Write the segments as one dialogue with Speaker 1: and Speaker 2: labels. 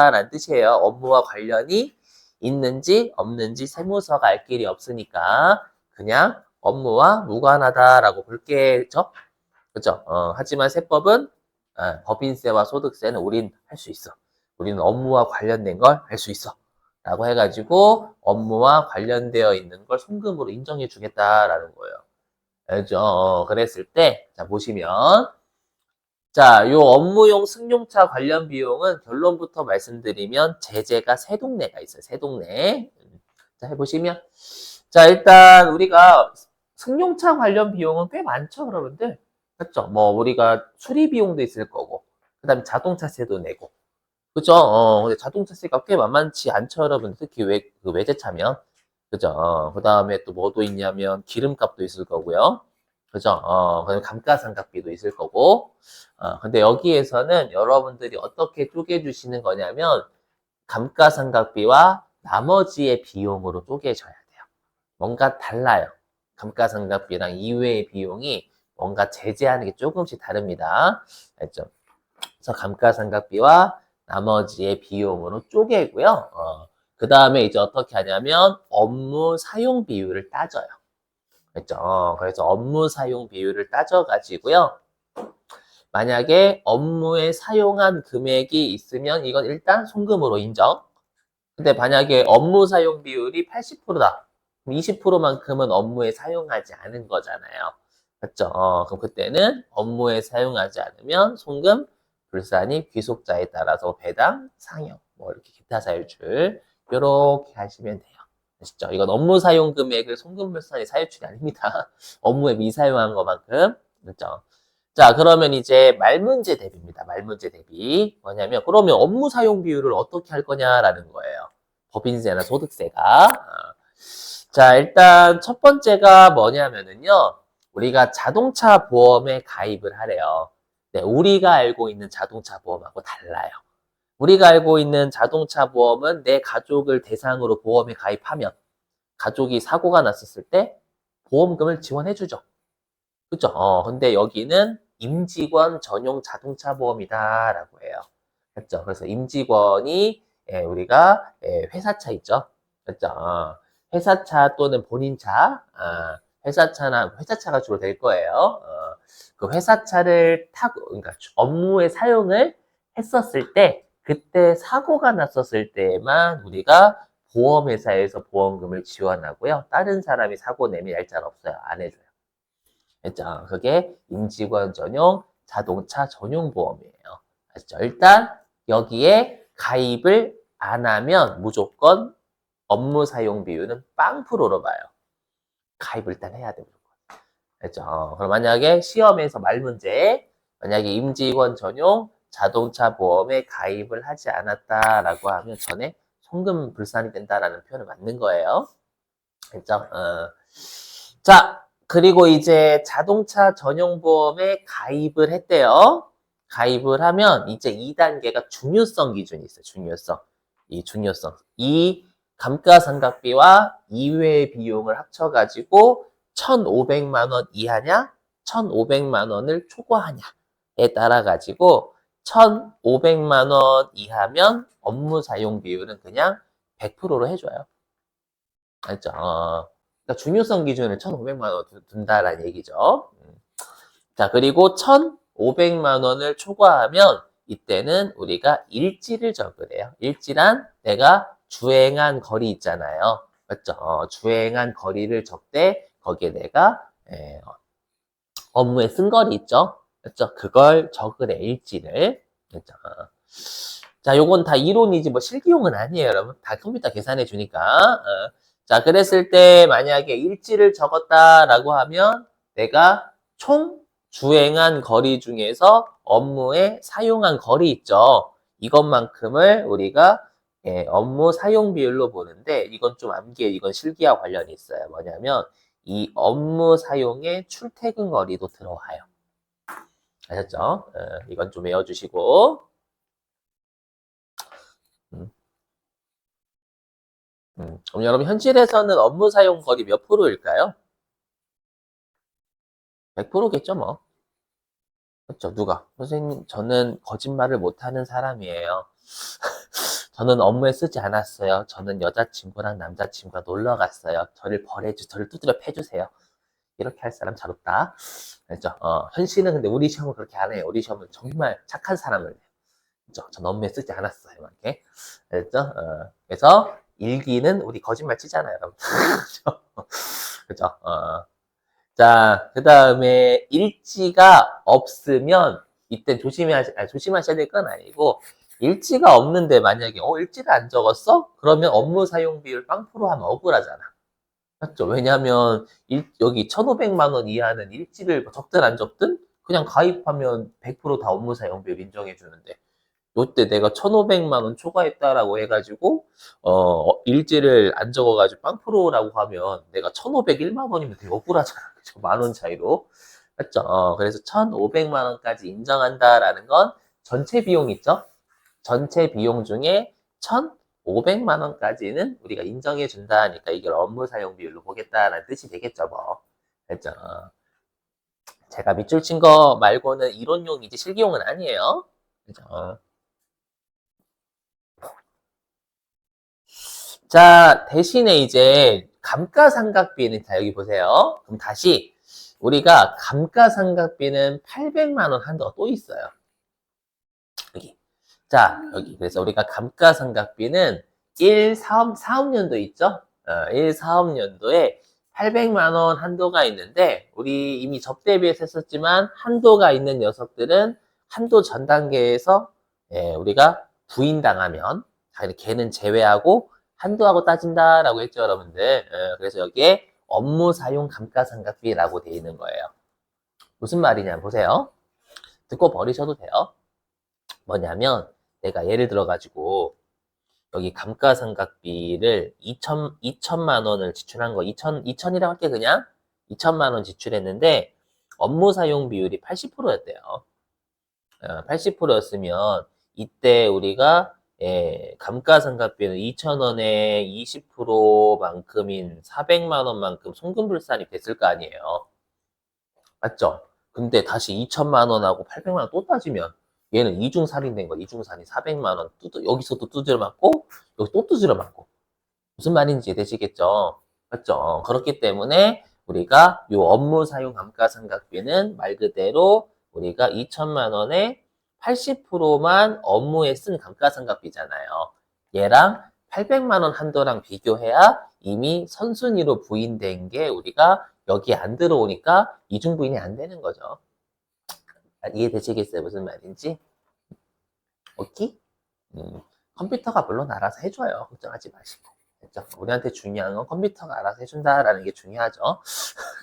Speaker 1: 라는 뜻이에요. 업무와 관련이 있는지 없는지 세무서가 알 길이 없으니까 그냥 업무와 무관하다라고 볼게죠. 그죠? 하지만 세법은 법인세와 소득세는 우린 할 수 있어. 우리는 업무와 관련된 걸 할 수 있어. 라고 해가지고 업무와 관련되어 있는 걸 송금으로 인정해 주겠다라는 거예요. 알죠? 그랬을 때, 자, 보시면, 자, 요 업무용 승용차 관련 비용은 결론부터 말씀드리면 제재가 세 동네가 있어요. 세 동네. 자, 해보시면. 자, 일단 우리가 승용차 관련 비용은 꽤 많죠, 여러분들. 그렇죠? 뭐 우리가 수리 비용도 있을 거고, 그다음에 자동차세도 내고, 그죠? 근데 자동차세가 꽤 만만치 않죠, 여러분. 특히 그 외제차면, 그죠? 그다음에 또 뭐도 있냐면 기름값도 있을 거고요, 그죠? 그다음에 감가상각비도 있을 거고, 근데 여기에서는 여러분들이 어떻게 쪼개주시는 거냐면 감가상각비와 나머지의 비용으로 쪼개셔야 돼요. 뭔가 달라요. 감가상각비랑 이외의 비용이 뭔가 제재하는 게 조금씩 다릅니다. 알죠? 그래서 감가상각비와 나머지의 비용으로 쪼개고요. 그 다음에 이제 어떻게 하냐면 업무 사용 비율을 따져요. 그렇죠? 그래서 업무 사용 비율을 따져가지고요. 만약에 업무에 사용한 금액이 있으면 이건 일단 송금으로 인정. 근데 만약에 업무 사용 비율이 80%다. 20%만큼은 업무에 사용하지 않은 거잖아요. 맞죠? 그럼 그때는 업무에 사용하지 않으면 송금, 불산입, 귀속자에 따라서 배당, 상여, 뭐 이렇게 기타 사유출 이렇게 하시면 돼요. 아시죠? 이건 업무 사용 금액을 송금, 불산이 사유출이 아닙니다. 업무에 미사용한 것만큼. 그렇죠? 자, 그러면 이제 말문제 대비입니다. 말문제 대비. 뭐냐면, 그러면 업무 사용 비율을 어떻게 할 거냐라는 거예요. 법인세나 소득세가. 자, 일단 첫 번째가 뭐냐면은요. 우리가 자동차 보험에 가입을 하래요. 네, 우리가 알고 있는 자동차 보험하고 달라요. 우리가 알고 있는 자동차 보험은 내 가족을 대상으로 보험에 가입하면 가족이 사고가 났었을 때 보험금을 지원해주죠. 그죠? 근데 여기는 임직원 전용 자동차 보험이다라고 해요. 그죠? 그래서 임직원이 우리가 회사차 있죠? 그죠? 회사차 또는 본인차, 회사차나 회사차가 주로 될 거예요. 그 회사차를 타고, 그러니까 업무에 사용을 했었을 때, 그때 사고가 났었을 때만 우리가 보험회사에서 보험금을 지원하고요. 다른 사람이 사고 내면 얄짤 없어요. 안 해줘요. 했죠. 그게 임직원 전용 자동차 전용 보험이에요. 아시죠? 일단 여기에 가입을 안 하면 무조건 업무 사용 비율은 0%로 봐요. 가입을 일단 해야 돼요. 그렇죠? 그럼 만약에 시험에서 말문제, 만약에 임직원 전용 자동차 보험에 가입을 하지 않았다라고 하면 전에 송금 불산이 된다라는 표현을 맞는 거예요. 그렇죠? 자, 그리고 이제 자동차 전용 보험에 가입을 했대요. 가입을 하면 이제 2단계가 중요성 기준이 있어요. 중요성. 이 중요성. 이 감가상각비와 이외의 비용을 합쳐가지고 1,500만 원 이하냐, 1,500만 원을 초과하냐에 따라가지고 1,500만 원 이하면 업무 사용 비율은 그냥 100%로 해줘요. 알죠? 그러니까 중요성 기준을 1,500만 원 둔다라는 얘기죠. 자, 그리고 1,500만 원을 초과하면 이때는 우리가 일지를 적으래요. 일지란 내가 주행한 거리 있잖아요. 맞죠? 주행한 거리를 적되 거기에 내가 업무에 쓴 거리 있죠? 맞죠? 그걸 적으래, 일지를. 그죠? 자, 요건 다 이론이지 뭐 실기용은 아니에요, 여러분. 다 컴퓨터 계산해 주니까. 자, 그랬을 때 만약에 일지를 적었다라고 하면 내가 총 주행한 거리 중에서 업무에 사용한 거리 있죠. 이것만큼을 우리가 업무 사용 비율로 보는데 이건 좀 암기해. 이건 실기와 관련이 있어요. 뭐냐면 이 업무 사용의 출퇴근 거리도 들어와요. 아셨죠? 이건 좀 외워주시고. 음, 그럼 여러분 현실에서는 업무 사용 거리 몇 프로일까요? 100%겠죠, 뭐. 그렇죠? 누가? 선생님, 저는 거짓말을 못하는 사람이에요. 저는 업무에 쓰지 않았어요. 저는 여자친구랑 남자친구가 놀러 갔어요. 저를 두드려 패주세요. 이렇게 할 사람 잘 없다. 알죠? 현실은 근데 우리 시험은 그렇게 안 해요. 우리 시험은 정말 착한 사람을 해요. 그죠? 전 업무에 쓰지 않았어요. 이렇게. 알죠? 그래서 일기는 우리 거짓말 치잖아요, 여러분. 그죠? 그죠? 자, 그 다음에 일지가 없으면 이때 조심하셔야 될 건 아니고 일지가 없는데 만약에 일지를 안 적었어? 그러면 업무 사용 비율 0% 하면 억울하잖아. 맞죠? 왜냐하면 여기 1,500만 원 이하는 일지를 적든 안 적든 그냥 가입하면 100%다 업무 사용 비율 인정해 주는데 요때 내가 1,500만 원 초과했다라고 해가지고 일지를 안 적어가지고 0%라고 하면 내가 1,501만 원이면 되게 억울하잖아. 그죠? 만 원 차이로. 맞죠? 그래서 1,500만 원까지 인정한다라는 건 전체 비용 있죠? 전체 비용 중에 1,500만 원까지는 우리가 인정해 준다니까 이걸 업무 사용 비율로 보겠다라는 뜻이 되겠죠, 뭐. 됐죠? 제가 밑줄 친 거 말고는 이론용이지 실기용은 아니에요. 그죠? 자, 대신에 이제 감가상각비는, 자, 여기 보세요. 그럼 다시 우리가 감가상각비는 800만 원 한도가 또 있어요. 여기. 자, 여기. 그래서 우리가 감가상각비는 4업년도 있죠? 4업년도에 800만 원 한도가 있는데, 우리 이미 접대비에서 했었지만, 한도가 있는 녀석들은 한도 전 단계에서 우리가 부인당하면, 걔는 제외하고, 한도하고 따진다라고 했죠, 여러분들. 그래서 여기에 업무 사용 감가상각비라고 되어 있는 거예요. 무슨 말이냐, 보세요. 듣고 버리셔도 돼요. 뭐냐면, 내가 예를 들어가지고, 여기 감가상각비를 2천만 원을 지출한 거, 2천이라고 할게 그냥. 2천만 원 지출했는데, 업무 사용 비율이 80%였대요. 80%였으면, 이때 우리가 감가상각비는 2,000원에 20%만큼인 400만 원만큼 송금불산이 됐을 거 아니에요. 맞죠? 근데 다시 2천만 원하고 800만 원 또 따지면 얘는 이중살인 된 거, 이중살인 400만 원 여기서도 두드려 맞고 여기 또 두드려 맞고 무슨 말인지 되시겠죠? 맞죠? 그렇기 때문에 우리가 이 업무 사용 감가상각비는 말 그대로 우리가 2천만 원에 80%만 업무에 쓴 감가상각비잖아요. 얘랑 800만 원 한도랑 비교해야 이미 선순위로 부인된 게 우리가 여기 안 들어오니까 이중 부인이 안 되는 거죠. 이해되시겠어요? 무슨 말인지? 오케이? 컴퓨터가 물론 알아서 해줘요. 걱정하지 마시고. 그죠? 우리한테 중요한 건 컴퓨터가 알아서 해준다라는 게 중요하죠.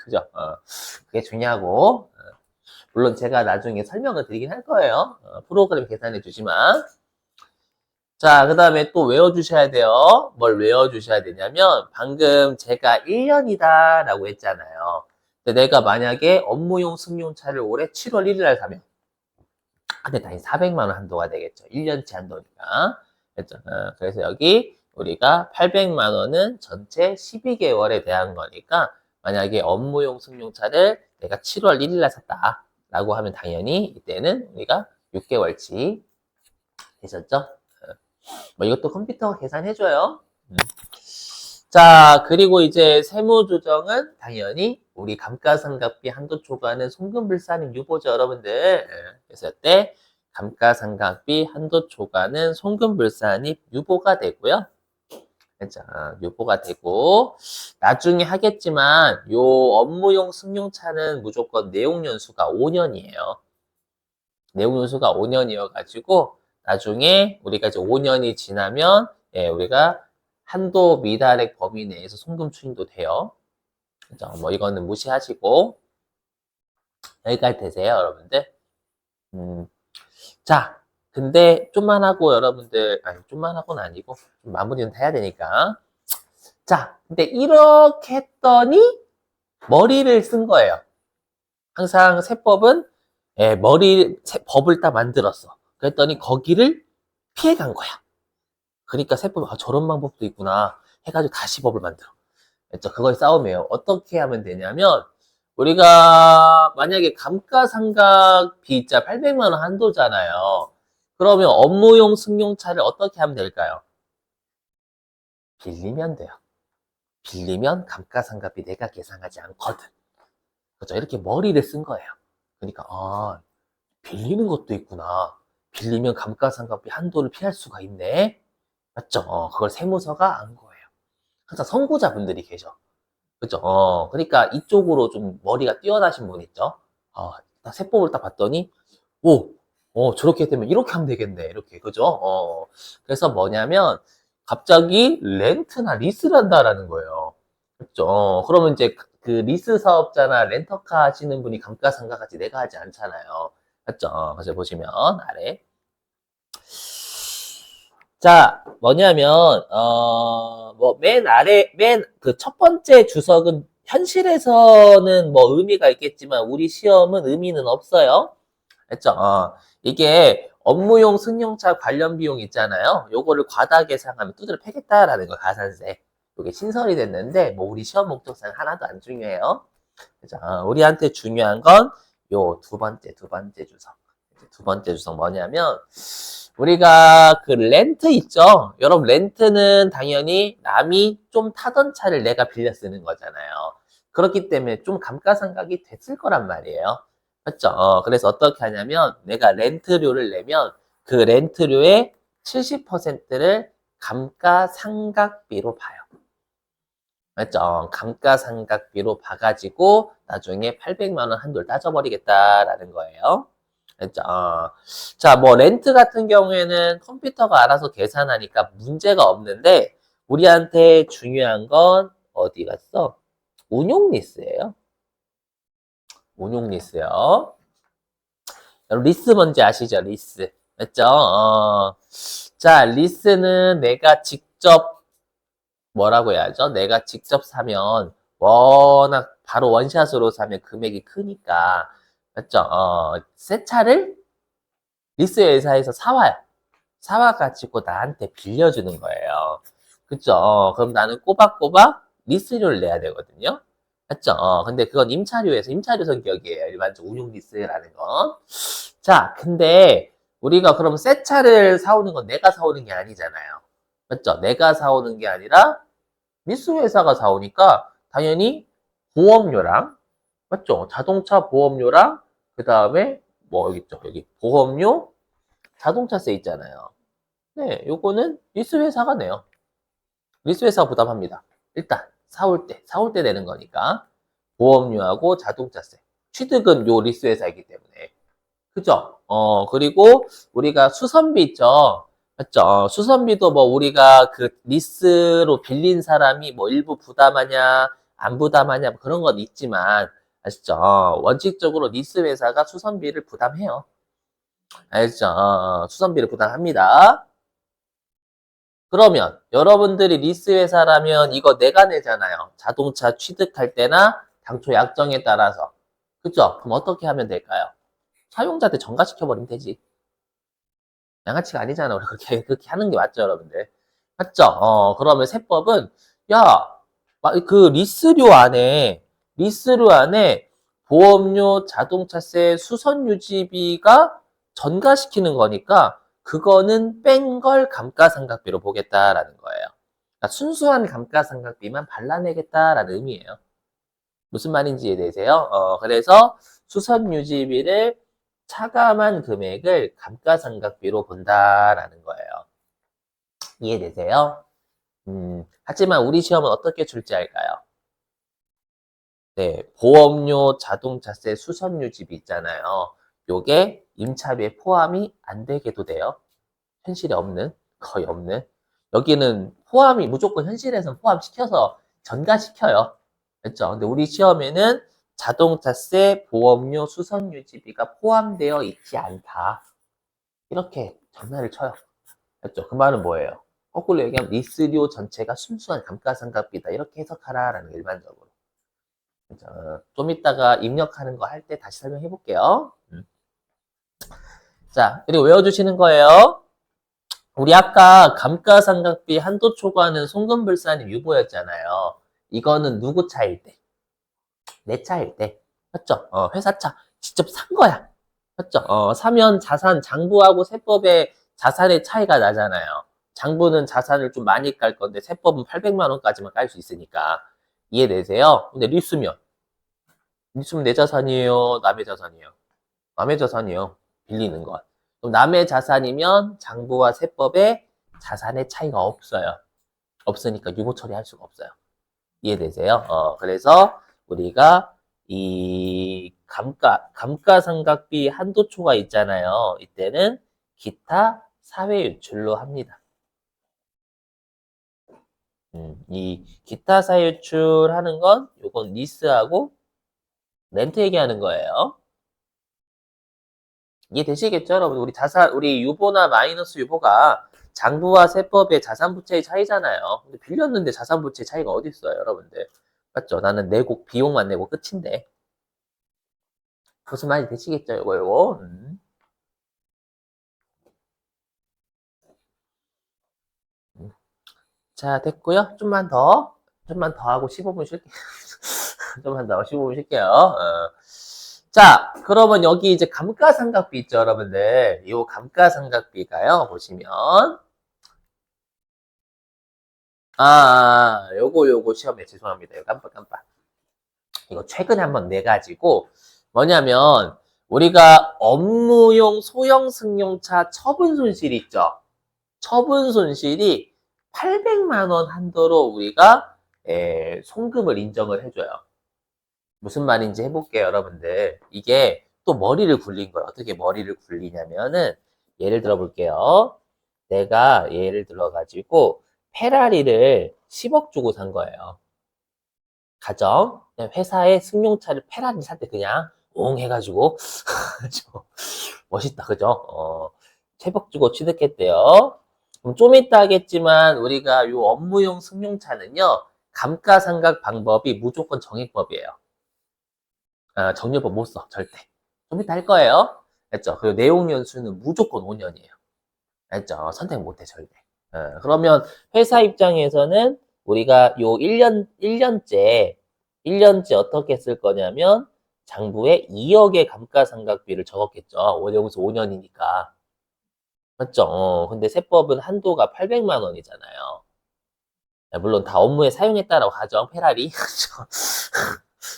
Speaker 1: 그죠? 그게 중요하고, 물론 제가 나중에 설명을 드리긴 할 거예요. 프로그램 계산해 주지만. 자, 그 다음에 또 외워주셔야 돼요. 뭘 외워주셔야 되냐면, 방금 제가 1년이다 라고 했잖아요. 근데 내가 만약에 업무용 승용차를 올해 7월 1일 날 사면, 근데 다시 400만 원 한도가 되겠죠. 1년치 한도니까. 그렇죠? 그래서 여기 우리가 800만 원은 전체 12개월에 대한 거니까 만약에 업무용 승용차를 내가 7월 1일 날 샀다 라고 하면 당연히 이때는 우리가 6개월치 되셨죠? 뭐 이것도 컴퓨터가 계산해줘요. 자, 그리고 이제 세무조정은 당연히 우리 감가상각비 한도 초과는 송금불산임 유보죠, 여러분들. 그래서 이때 감가상각비 한도 초과는 송금불산임 유보가 되고요. 그렇죠? 유보가 되고 나중에 하겠지만 요 업무용 승용차는 무조건 내용연수가 5년이에요. 내용연수가 5년이어가지고 나중에 우리가 이제 5년이 지나면 우리가 한도 미달액 범위 내에서 송금 추인도 돼요. 그죠? 뭐 이거는 무시하시고 여기까지 되세요, 여러분들. 자, 근데 좀만 하고 여러분들 좀만 하고는 아니고 좀 마무리는 해야 되니까. 자, 근데 이렇게 했더니 머리를 쓴 거예요. 항상 세법은 법을 딱 만들었어. 그랬더니 거기를 피해간 거야. 그러니까 세법이 저런 방법도 있구나 해가지고 다시 법을 만들어. 그렇죠? 그거의 싸움이에요. 어떻게 하면 되냐면 우리가 만약에 감가상각비자 800만 원 한도잖아요. 그러면 업무용 승용차를 어떻게 하면 될까요? 빌리면 돼요. 빌리면 감가상각비 내가 계산하지 않거든. 그죠? 이렇게 머리를 쓴 거예요. 그러니까, 빌리는 것도 있구나. 빌리면 감가상각비 한도를 피할 수가 있네. 맞죠? 그걸 세무서가 안 거예요. 항상 선고자분들이 계셔. 그죠? 그러니까 이쪽으로 좀 머리가 뛰어나신 분 있죠? 딱 세법을 딱 봤더니, 오, 저렇게 되면 이렇게 하면 되겠네. 이렇게. 그죠? 그래서 뭐냐면, 갑자기 렌트나 리스를 한다라는 거예요. 그죠? 그러면 이제 그 리스 사업자나 렌터카 하시는 분이 감가상각하지 내가 하지 않잖아요. 맞죠? 그래서 보시면, 아래. 자, 뭐냐면, 뭐, 맨 아래, 맨 그 첫 번째 주석은 현실에서는 뭐 의미가 있겠지만 우리 시험은 의미는 없어요. 했죠? 이게 업무용 승용차 관련 비용 있잖아요. 요거를 과다 계상하면 두드려 패겠다라는 거 가산세. 이게 신설이 됐는데 뭐 우리 시험 목적상 하나도 안 중요해요. 그죠? 우리한테 중요한 건 요 두 번째 주석. 두 번째 주석 뭐냐면 우리가 그 렌트 있죠? 여러분 렌트는 당연히 남이 좀 타던 차를 내가 빌려 쓰는 거잖아요. 그렇기 때문에 좀 감가상각이 됐을 거란 말이에요. 맞죠? 그래서 어떻게 하냐면 내가 렌트료를 내면 그 렌트료의 70%를 감가상각비로 봐요. 맞죠? 감가상각비로 봐가지고 나중에 800만 원 한도를 따져버리겠다라는 거예요. 맞죠? 자, 뭐 렌트 같은 경우에는 컴퓨터가 알아서 계산하니까 문제가 없는데 우리한테 중요한 건 어디 갔어? 운용 리스예요. 운용 리스요. 리스 뭔지 아시죠? 리스. 맞죠? 자, 리스는 내가 직접 뭐라고 해야죠? 내가 직접 사면 워낙 바로 원샷으로 사면 금액이 크니까 맞죠? 새 차를 리스 회사에서 사와요. 사와가지고 나한테 빌려주는 거예요. 그쵸? 그럼 나는 꼬박꼬박 리스료를 내야 되거든요. 맞죠? 근데 그건 임차료에서 임차료 성격이에요. 일반적 운용 리스라는 건. 자, 근데 우리가 그럼 새 차를 사오는 건 내가 사오는 게 아니잖아요. 맞죠? 내가 사오는 게 아니라 리스 회사가 사오니까 당연히 보험료랑 맞죠? 자동차 보험료랑 그 다음에 뭐 여기 있죠? 여기 보험료, 자동차세 있잖아요. 네, 요거는 리스 회사가 내요. 리스 회사가 부담합니다. 일단 사올 때 내는 거니까 보험료하고 자동차세. 취득은 요 리스 회사이기 때문에. 그죠? 그리고 우리가 수선비 있죠? 맞죠? 수선비도 뭐 우리가 그 리스로 빌린 사람이 뭐 일부 부담하냐, 안 부담하냐, 뭐 그런 건 있지만, 아시죠? 원칙적으로 리스 회사가 수선비를 부담해요. 알죠? 수선비를 부담합니다. 그러면 여러분들이 리스 회사라면 이거 내가 내잖아요. 자동차 취득할 때나 당초 약정에 따라서. 그죠? 그럼 어떻게 하면 될까요? 사용자한테 전가시켜버리면 되지. 양아치가 아니잖아. 우리 그렇게 하는 게 맞죠, 여러분들? 맞죠? 그러면 세법은, 야, 그 리스료 안에 보험료, 자동차세, 수선유지비가 전가시키는 거니까, 그거는 뺀 걸 감가상각비로 보겠다라는 거예요. 그러니까 순수한 감가상각비만 발라내겠다라는 의미예요. 무슨 말인지 이해되세요? 그래서 수선유지비를 차감한 금액을 감가상각비로 본다라는 거예요. 이해되세요? 하지만 우리 시험은 어떻게 출제할까요? 네, 보험료, 자동차세, 수선유지비 있잖아요. 요게 임차비에 포함이 안 되게도 돼요. 현실에 없는, 거의 없는. 여기는 포함이 무조건 현실에선 포함시켜서 전가시켜요. 그렇죠? 근데 우리 시험에는 자동차세, 보험료, 수선유지비가 포함되어 있지 않다. 이렇게 전화를 쳐요. 그렇죠? 그 말은 뭐예요? 거꾸로 얘기하면 리스료 전체가 순수한 감가상각비다. 이렇게 해석하라라는 일반적으로. 그렇죠? 좀 이따가 입력하는 거 할 때 다시 설명해 볼게요. 자, 그리고 외워주시는 거예요. 우리 아까 감가상각비 한도 초과는 송금불산이 유보였잖아요. 이거는 누구 차일 때? 내 차일 때. 맞죠? 회사 차. 직접 산 거야. 맞죠? 사면 자산, 장부하고 세법의 자산의 차이가 나잖아요. 장부는 자산을 좀 많이 깔 건데 세법은 800만 원까지만 깔 수 있으니까 이해되세요? 근데 리스면 내 자산이에요? 남의 자산이에요? 남의 자산이에요. 빌리는 건. 그럼 남의 자산이면 장부와 세법에 자산의 차이가 없어요. 없으니까 유보 처리할 수가 없어요. 이해되세요? 그래서 우리가 이 감가상각비 한도초가 있잖아요. 이때는 기타 사회유출로 합니다. 이 기타 사회유출 하는 건 요건 리스하고 렌트 얘기하는 거예요. 이해되시겠죠, 여러분? 우리 유보나 마이너스 유보가 장부와 세법의 자산 부채의 차이잖아요. 근데 빌렸는데 자산 부채 차이가 어디 있어요, 여러분들? 맞죠? 나는 내고 비용만 내고 끝인데. 무슨 말이 되시겠죠, 요거. 자, 됐고요. 좀만 더 하고 15분 쉴게요. 좀만 더 하고 15분 쉴게요. 자, 그러면 여기 이제 감가상각비 있죠, 여러분들. 이 감가상각비가요, 보시면. 요거 시험에 죄송합니다. 이거 깜빡. 이거 최근에 한번 내가지고, 뭐냐면, 우리가 업무용 소형 승용차 처분 손실 있죠? 처분 손실이 800만 원 한도로 우리가 송금을 인정을 해줘요. 무슨 말인지 해볼게요, 여러분들. 이게 또 머리를 굴린 거예요. 어떻게 머리를 굴리냐면은, 예를 들어 볼게요. 내가 예를 들어가지고, 페라리를 10억 주고 산 거예요. 가정. 그냥 회사에 승용차를 페라리 살 때 그냥 옹 해가지고, 멋있다, 그죠? 10억 주고 취득했대요. 그럼 좀 이따 하겠지만, 우리가 요 업무용 승용차는요, 감가상각 방법이 무조건 정액법이에요. 정리법 못 써, 절대. 좀 이따 할 거예요. 알죠? 그리고 내용 연수는 무조건 5년이에요. 알죠? 선택 못 해, 절대. 그러면 회사 입장에서는 우리가 요 1년째 어떻게 쓸 거냐면 장부에 2억의 감가상각비를 적었겠죠. 여기서 5년이니까. 맞죠? 근데 세법은 한도가 800만 원이잖아요. 물론 다 업무에 사용했다라고 하죠. 페라리. 그렇죠?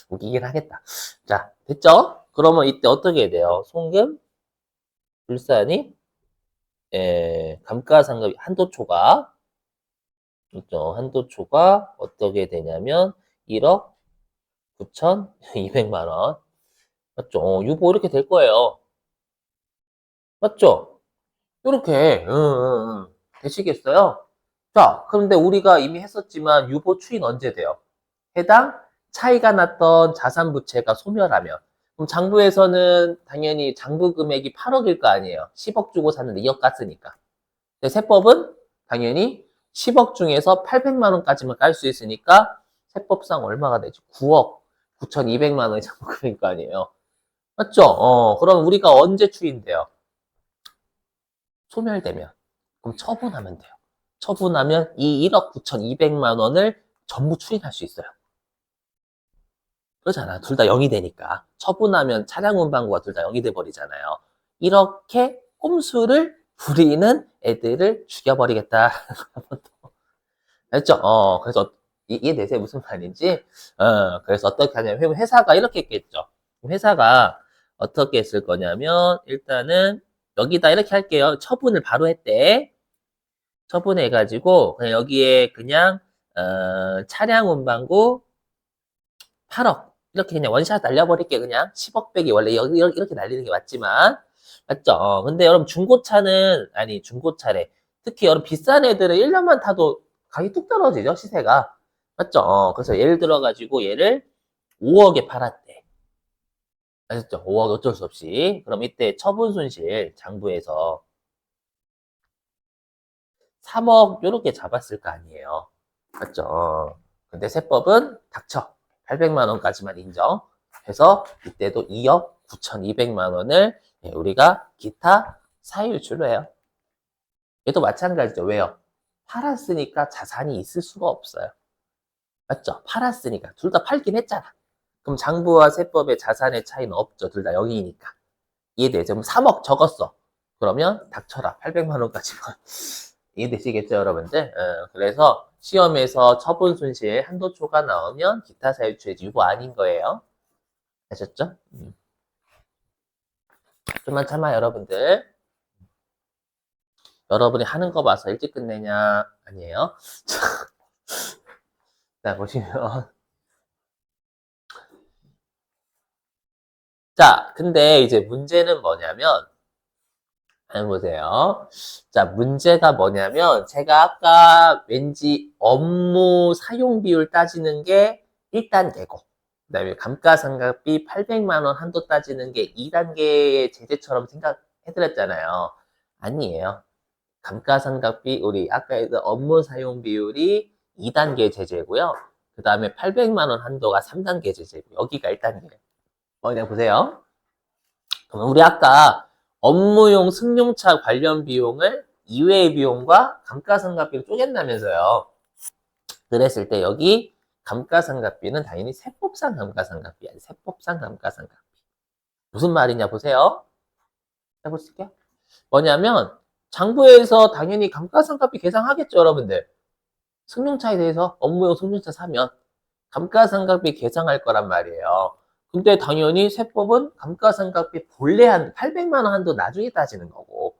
Speaker 1: 웃기긴 하겠다. 자, 됐죠? 그러면 이때 어떻게 해야 돼요? 송금, 불산이, 감가상각 한도초가, 있죠? 한도초가 어떻게 되냐면 1억 9,200만 원. 맞죠? 유보 이렇게 될 거예요. 맞죠? 이렇게, 되시겠어요? 자, 그런데 우리가 이미 했었지만 유보 추인 언제 돼요? 해당 차이가 났던 자산 부채가 소멸하면. 그럼 장부에서는 당연히 장부 금액이 8억일 거 아니에요. 10억 주고 샀는데 2억 깠으니까. 근데 세법은 당연히 10억 중에서 800만 원까지만 깔 수 있으니까 세법상 얼마가 되죠? 9억 9,200만 원이 장부 금액일 거 아니에요. 맞죠? 그럼 우리가 언제 추인돼요? 소멸되면. 그럼 처분하면 돼요. 처분하면 이 1억 9,200만 원을 전부 추인할 수 있어요. 그렇잖아. 둘 다 0이 되니까. 처분하면 차량 운반구가 둘 다 0이 돼 버리잖아요. 이렇게 꼼수를 부리는 애들을 죽여버리겠다. 알죠? 그래서 이해되세요? 무슨 말인지? 그래서 어떻게 하냐면 회사가 이렇게 했겠죠. 회사가 어떻게 했을 거냐면 일단은 여기다 이렇게 할게요. 처분을 바로 했대. 처분해가지고 그냥 여기에 그냥 차량 운반구 8억 이렇게 그냥 원샷 날려버릴게 그냥 10억 빼기 원래 이렇게 날리는 게 맞지만 맞죠? 근데 여러분 중고차래 특히 여러분 비싼 애들은 1년만 타도 가격이 뚝 떨어지죠 시세가 맞죠? 그래서 예를 들어 가지고 얘를 5억에 팔았대 아셨죠? 5억 어쩔 수 없이 그럼 이때 처분 손실 장부에서 3억 요렇게 잡았을 거 아니에요 맞죠? 근데 세법은 닥쳐 800만 원까지만 인정해서 이때도 2억 9,200만 원을 우리가 기타 사유출로 해요. 얘도 마찬가지죠. 왜요? 팔았으니까 자산이 있을 수가 없어요. 맞죠? 팔았으니까. 둘 다 팔긴 했잖아. 그럼 장부와 세법의 자산의 차이는 없죠. 둘 다 0이니까. 이해되죠? 그럼 3억 적었어. 그러면 닥쳐라. 800만 원까지만 이해되시겠죠, 여러분들? 그래서 시험에서 처분 손실 한도초가 나오면 기타 사유추의 유보 아닌 거예요. 아셨죠? 좀만 참아, 여러분들. 여러분이 하는 거 봐서 일찍 끝내냐? 아니에요. 자, 보시면. 자, 근데 이제 문제는 뭐냐면, 보세요. 자, 문제가 뭐냐면, 제가 아까 왠지 업무 사용 비율 따지는 게 1단계고, 그 다음에 감가상각비 800만 원 한도 따지는 게 2단계의 제재처럼 생각해드렸잖아요. 아니에요. 감가상각비, 우리 아까 했던 업무 사용 비율이 2단계 제재고요. 그 다음에 800만 원 한도가 3단계 제재고, 여기가 1단계예요. 그냥 보세요. 그럼 우리 아까 업무용 승용차 관련 비용을 이외의 비용과 감가상각비를 쪼갠다면서요. 그랬을 때 여기 감가상각비는 당연히 세법상 감가상각비 아니 세법상 감가상각비. 무슨 말이냐 보세요. 해보실게요. 뭐냐면 장부에서 당연히 감가상각비 계상하겠죠, 여러분들. 승용차에 대해서 업무용 승용차 사면 감가상각비 계상할 거란 말이에요. 근데 당연히 세법은 감가상각비 본래 한도 800만 원 한도 나중에 따지는 거고,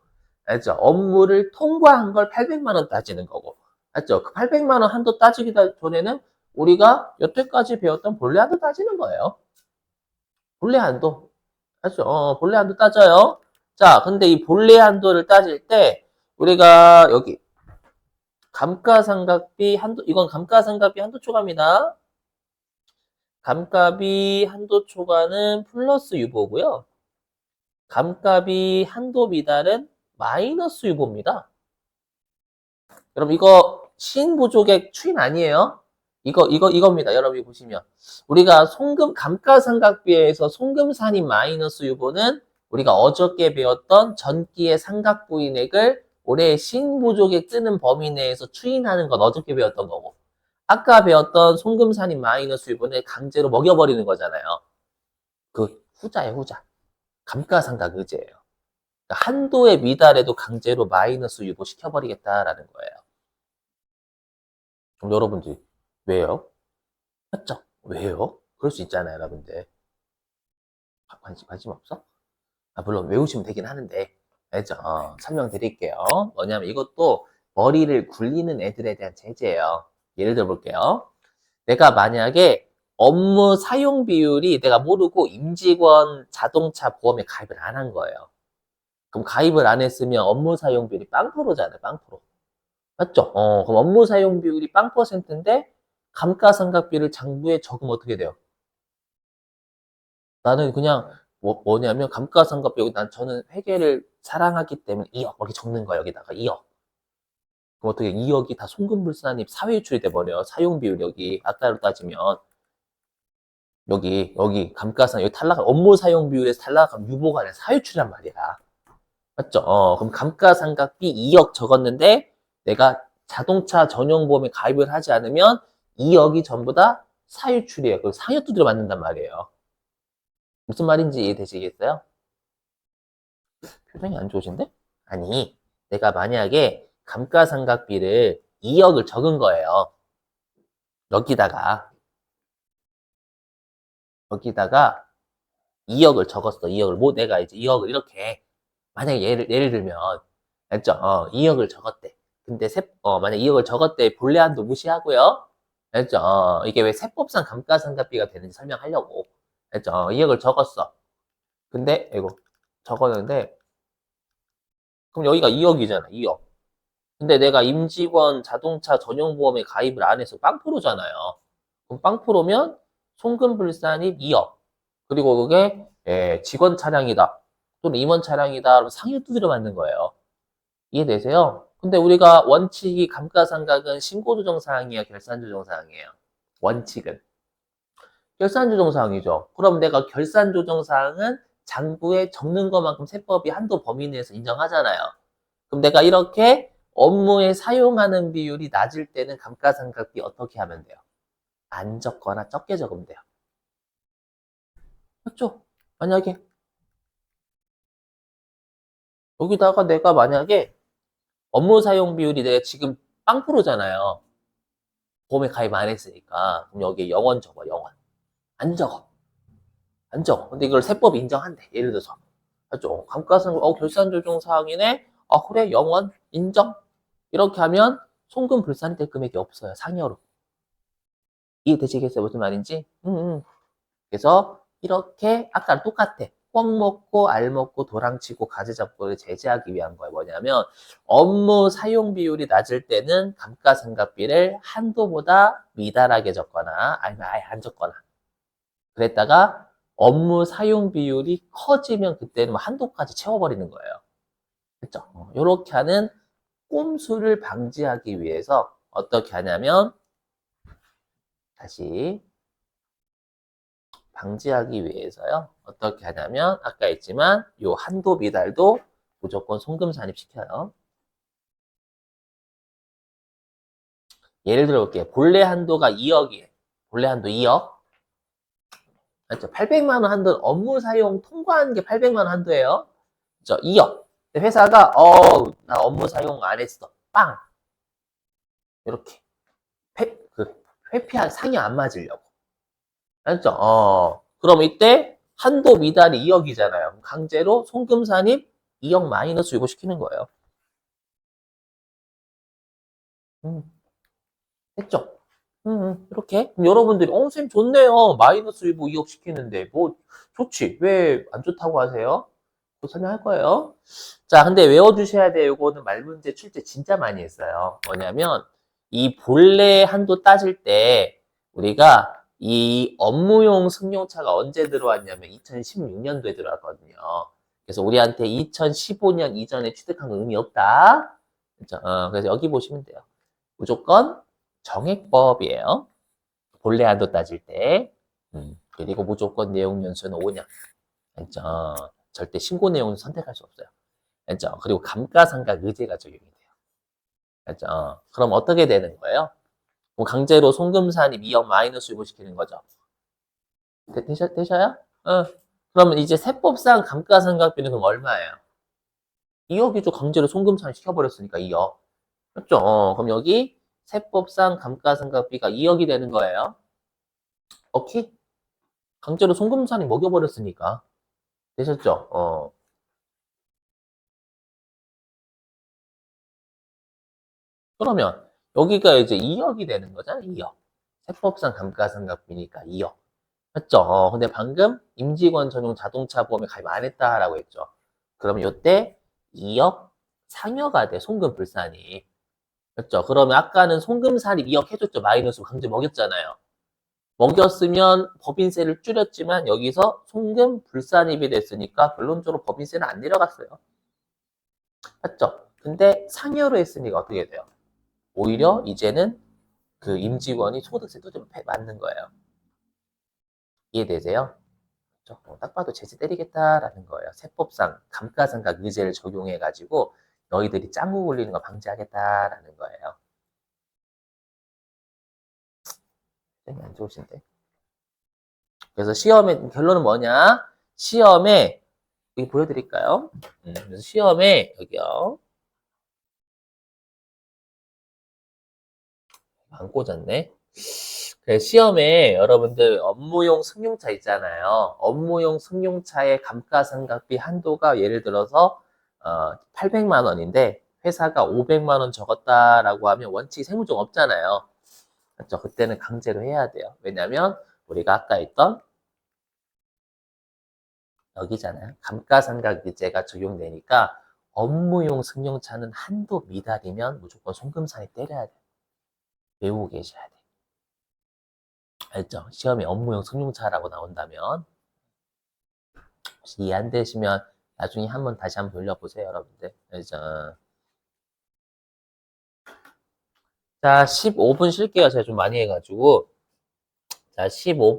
Speaker 1: 알죠? 업무를 통과한 걸 800만 원 따지는 거고, 알죠? 그 800만 원 한도 따지기 전에는 우리가 여태까지 배웠던 본래 한도 따지는 거예요. 본래 한도, 알죠? 본래 한도 따져요. 자, 근데 이 본래 한도를 따질 때 우리가 여기 감가상각비 한도, 이건 감가상각비 한도 초과입니다. 감가비 한도 초과는 플러스 유보고요. 감가비 한도 미달은 마이너스 유보입니다. 여러분 이거 신부족의 추인 아니에요? 이겁니다. 여러분이 보시면 우리가 송금 감가상각비에서 송금산인 마이너스 유보는 우리가 어저께 배웠던 전기의 상각부인액을 올해 신부족에 뜨는 범위 내에서 추인하는 건 어저께 배웠던 거고, 아까 배웠던 송금산인 마이너스 유보는 강제로 먹여버리는 거잖아요. 그 후자예요, 후자. 감가상각 의제예요. 그러니까 한도에 미달해도 강제로 마이너스 유보 시켜버리겠다라는 거예요. 그럼 여러분들 왜요? 맞죠? 왜요? 그럴 수 있잖아요, 여러분들. 관심 없어? 물론 외우시면 되긴 하는데, 알죠? 설명드릴게요. 뭐냐면 이것도 머리를 굴리는 애들에 대한 제재예요. 예를 들어 볼게요. 내가 만약에 업무 사용 비율이 내가 모르고 임직원 자동차 보험에 가입을 안 한 거예요. 그럼 가입을 안 했으면 업무 사용 비율이 0%잖아요, 0%. 맞죠? 그럼 업무 사용 비율이 0%인데 감가상각비를 장부에 적으면 어떻게 돼요? 나는 그냥 뭐냐면 감가상각비 여기 저는 회계를 사랑하기 때문에 2억 이렇게 적는 거야, 여기다가 2억. 그럼 어떻게 2억이 다 송금불산입 사회유출이 돼버려. 사용 비율 여기 아까로 따지면 여기 감가상 여기 탈락 업무 사용 비율에서 탈락하면 유보가 아니라 사유출이란 말이야. 맞죠? 그럼 감가상각비 2억 적었는데 내가 자동차 전용 보험에 가입을 하지 않으면 2억이 전부 다 사유출이에요. 그 상여 두드려 맞는단 말이에요. 무슨 말인지 이해되시겠어요? 표정이 안 좋으신데? 아니, 내가 만약에 감가상각비를 2억을 적은 거예요. 여기다가 2억을 적었어. 2억을 뭐 내가 이제 2억을 이렇게 만약에 예를 들면 알죠? 2억을 적었대. 근데 만약 2억을 적었대. 본래 한도 무시하고요. 알죠? 이게 왜 세법상 감가상각비가 되는지 설명하려고. 알죠? 2억을 적었어. 근데 이거 적었는데 그럼 여기가 2억이잖아. 2억. 근데 내가 임직원 자동차 전용보험에 가입을 안 해서 빵프로잖아요. 그럼 빵프로면 송금불산입 2억. 그리고 그게 직원 차량이다. 또는 임원 차량이다. 그러면 상여 두드려 맞는 거예요. 이해되세요? 근데 우리가 원칙이 감가상각은 신고조정사항이야, 결산조정사항이에요. 원칙은. 결산조정사항이죠. 그럼 내가 결산조정사항은 장부에 적는 것만큼 세법이 한도 범위 내에서 인정하잖아요. 그럼 내가 이렇게 업무에 사용하는 비율이 낮을 때는 감가상각비 어떻게 하면 돼요? 안 적거나 적게 적으면 돼요. 맞죠? 만약에 여기다가 내가 만약에 업무 사용 비율이 내가 지금 0%잖아요. 보험에 가입 안 했으니까. 그럼 여기에 영원 적어, 영원. 안 적어. 안 적어. 근데 이걸 세법이 인정한대. 예를 들어서. 맞죠? 감가상각, 결산 조정 사항이네? 그래, 영원, 인정? 이렇게 하면 송금 불산될 금액이 없어요. 상여로. 이해되시겠어요? 무슨 말인지? 그래서 이렇게 아까랑 똑같아. 꿩 먹고 알 먹고 도랑치고 가지 잡고를 제재하기 위한 거예요. 뭐냐면 업무 사용 비율이 낮을 때는 감가상각비를 한도보다 미달하게 적거나 아니면 아예 안 적거나 그랬다가 업무 사용 비율이 커지면 그때는 뭐 한도까지 채워버리는 거예요. 그렇죠? 이렇게 하는 꼼수를 방지하기 위해서 어떻게 하냐면 다시 방지하기 위해서요. 어떻게 하냐면 아까 했지만 요 한도 미달도 무조건 송금 산입시켜요. 예를 들어 볼게요. 본래 한도가 2억이에요. 본래 한도 2억. 맞죠? 800만 원 한도 업무 사용 통과한 게 800만 원 한도예요. 그죠? 2억. 회사가 나 업무 사용 안 했어. 빵. 이렇게 회피한 상이 안 맞으려고. 알죠? 그럼 이때 한도 미달이 2억이잖아요. 강제로 송금 산입 2억 마이너스 유보시키는 거예요. 음, 됐죠? 이렇게. 그럼 여러분들이, 선생님 좋네요. 마이너스 유보 2억 시키는데, 뭐, 좋지. 왜 안 좋다고 하세요? 또 설명할 거예요. 자, 근데 외워주셔야 돼요. 이거는 말문제 출제 진짜 많이 했어요. 뭐냐면, 이 본래 한도 따질 때, 우리가 이 업무용 승용차가 언제 들어왔냐면 2016년도에 들어왔거든요. 그래서 우리한테 2015년 이전에 취득한 건 의미 없다. 그렇죠? 그래서 여기 보시면 돼요. 무조건 정액법이에요. 본래 한도 따질 때. 그리고 무조건 내용 연수는 5년. 알죠? 절대 신고 내용은 선택할 수 없어요. 알죠? 그리고 감가상각 의제가 적용이 돼요. 알죠? 그럼 어떻게 되는 거예요? 뭐 강제로 송금사님 2억 마이너스 유보시키는 거죠. 되셔요? 그러면 이제 세법상 감가상각비는 그럼 얼마예요? 2억이죠. 강제로 송금사님 시켜버렸으니까 2억. 맞죠? 그럼 여기 세법상 감가상각비가 2억이 되는 거예요. 오케이? 강제로 송금사님 먹여버렸으니까. 되셨죠? 그러면 여기가 이제 2억이 되는 거잖아, 2억. 세법상 감가상각비니까 2억. 맞죠? 근데 방금 임직원 전용 자동차 보험에 가입 안 했다라고 했죠. 그러면 이때 2억 상여가 돼, 송금 불산이. 맞죠? 그러면 아까는 송금산이 2억 해줬죠. 마이너스 강제 먹였잖아요. 먹였으면 법인세를 줄였지만 여기서 송금 불산입이 됐으니까 결론적으로 법인세는 안 내려갔어요. 맞죠? 근데 상여로 했으니까 어떻게 돼요? 오히려 이제는 그 임직원이 소득세도 좀 맞는 거예요. 이해되세요? 그렇죠? 딱 봐도 제재 때리겠다라는 거예요. 세법상 감가상각 의제를 적용해가지고 너희들이 짱구 굴리는 거 방지하겠다라는 거예요. 굉장히 안 좋으신데. 그래서 시험의 결론은 뭐냐? 시험에 여기 보여드릴까요? 그래서 시험에 여기요. 안 꽂았네. 그래서 시험에 여러분들 업무용 승용차 있잖아요. 업무용 승용차의 감가상각비 한도가 예를 들어서 800만 원인데 회사가 500만 원 적었다라고 하면 원칙 세무적 없잖아요. 그렇죠? 그때는 강제로 해야 돼요. 왜냐면 우리가 아까 했던 여기잖아요. 감가상각비제가 적용되니까 업무용 승용차는 한도 미달이면 무조건 송금상에 때려야 돼요. 외우고 계셔야 돼요. 알죠? 시험에 업무용 승용차라고 나온다면 혹시 이해 안 되시면 나중에 다시 한번 돌려보세요, 여러분들. 알죠? 자, 15분 쉴게요. 제가 좀 많이 해가지고. 자, 15분.